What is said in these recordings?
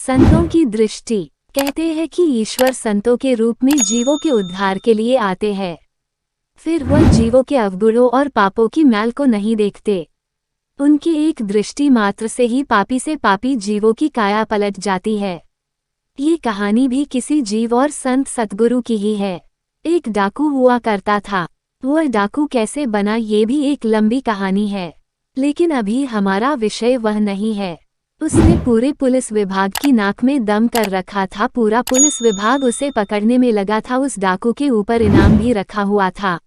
संतों की दृष्टि। कहते हैं कि ईश्वर संतों के रूप में जीवों के उद्धार के लिए आते हैं। फिर वह जीवों के अवगुणों और पापों की मैल को नहीं देखते। उनकी एक दृष्टि मात्र से ही पापी से पापी जीवों की काया पलट जाती है। ये कहानी भी किसी जीव और संत सतगुरु की ही है। एक डाकू हुआ करता था। वह डाकू कैसे बना ये भी एक लंबी कहानी है, लेकिन अभी हमारा विषय वह नहीं है। उसने पूरे पुलिस विभाग की नाक में दम कर रखा था। पूरा पुलिस विभाग उसे पकड़ने में लगा था। उस डाकू के ऊपर इनाम भी रखा हुआ था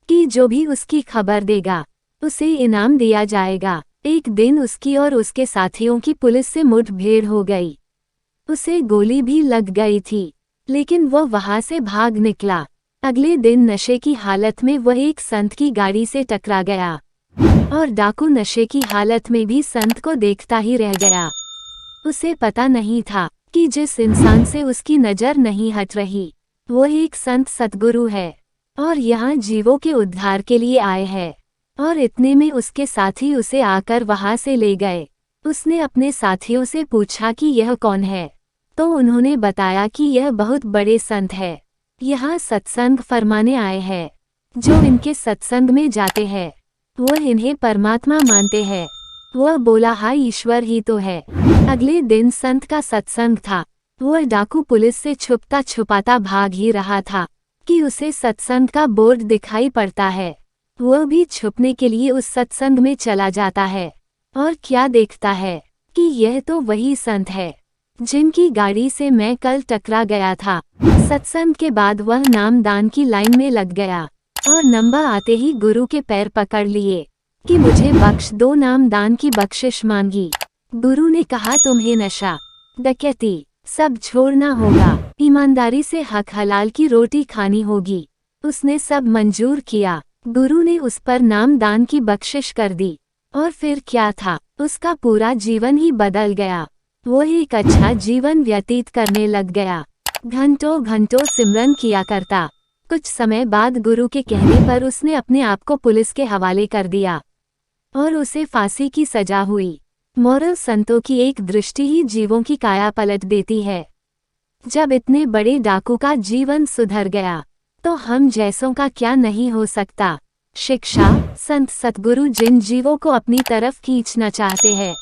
कि जो भी उसकी खबर देगा उसे इनाम दिया जाएगा। एक दिन उसकी और उसके साथियों की पुलिस से मुठभेड़ हो गई। उसे गोली भी लग गई थी, लेकिन वह वहां से भाग निकला। अगले दिन नशे की हालत में वह एक संत की गाड़ी से टकरा गया और डाकू नशे की हालत में भी संत को देखता ही रह गया। उसे पता नहीं था कि जिस इंसान से उसकी नजर नहीं हट रही वो एक संत सतगुरु है और यहाँ जीवों के उद्धार के लिए आए हैं। और इतने में उसके साथी उसे आकर वहां से ले गए। उसने अपने साथियों से पूछा कि यह कौन है, तो उन्होंने बताया कि यह बहुत बड़े संत है, यहाँ सत्संग फरमाने आए हैं। जो इनके सत्संग में जाते हैं वह इन्हें परमात्मा मानते हैं। वह बोला, हाँ ईश्वर ही तो है। अगले दिन संत का सत्संग था। वह डाकू पुलिस से छुपता छुपाता भाग ही रहा था कि उसे सत्संग का बोर्ड दिखाई पड़ता है। वह भी छुपने के लिए उस सत्संग में चला जाता है और क्या देखता है कि यह तो वही संत है जिनकी गाड़ी से मैं कल टकरा गया था। सत्संग के बाद वह नामदान की लाइन में लग गया और नंबर आते ही गुरु के पैर पकड़ लिए कि मुझे बख्श दो। नामदान की बख्शिश मांगी। गुरु ने कहा, तुम्हें नशा, डकैती सब छोड़ना होगा, ईमानदारी से हक हलाल की रोटी खानी होगी। उसने सब मंजूर किया। गुरु ने उस पर नामदान की बख्शिश कर दी और फिर क्या था, उसका पूरा जीवन ही बदल गया। वो एक अच्छा जीवन व्यतीत करने लग गया। घंटों घंटों सिमरन किया करता। कुछ समय बाद गुरु के कहने पर उसने अपने आप को पुलिस के हवाले कर दिया और उसे फांसी की सजा हुई। मोरल, संतों की एक दृष्टि ही जीवों की काया पलट देती है। जब इतने बड़े डाकू का जीवन सुधर गया तो हम जैसों का क्या नहीं हो सकता। शिक्षा, संत सतगुरु जिन जीवों को अपनी तरफ खींचना चाहते हैं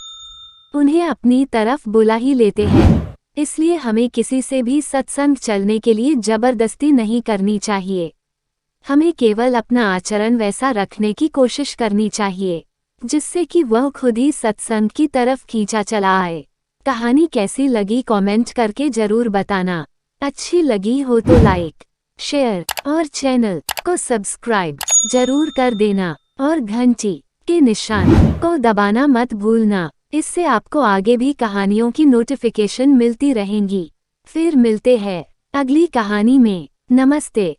उन्हें अपनी तरफ बुला ही लेते हैं। इसलिए हमें किसी से भी सत्संग चलने के लिए जबरदस्ती नहीं करनी चाहिए। हमें केवल अपना आचरण वैसा रखने की कोशिश करनी चाहिए जिससे कि वह खुद ही सत्संग की तरफ खींचा चला आए। कहानी कैसी लगी कमेंट करके जरूर बताना। अच्छी लगी हो तो लाइक, शेयर और चैनल को सब्सक्राइब जरूर कर देना और घंटी के निशान को दबाना मत भूलना। इससे आपको आगे भी कहानियों की नोटिफिकेशन मिलती रहेंगी। फिर मिलते हैं अगली कहानी में। नमस्ते।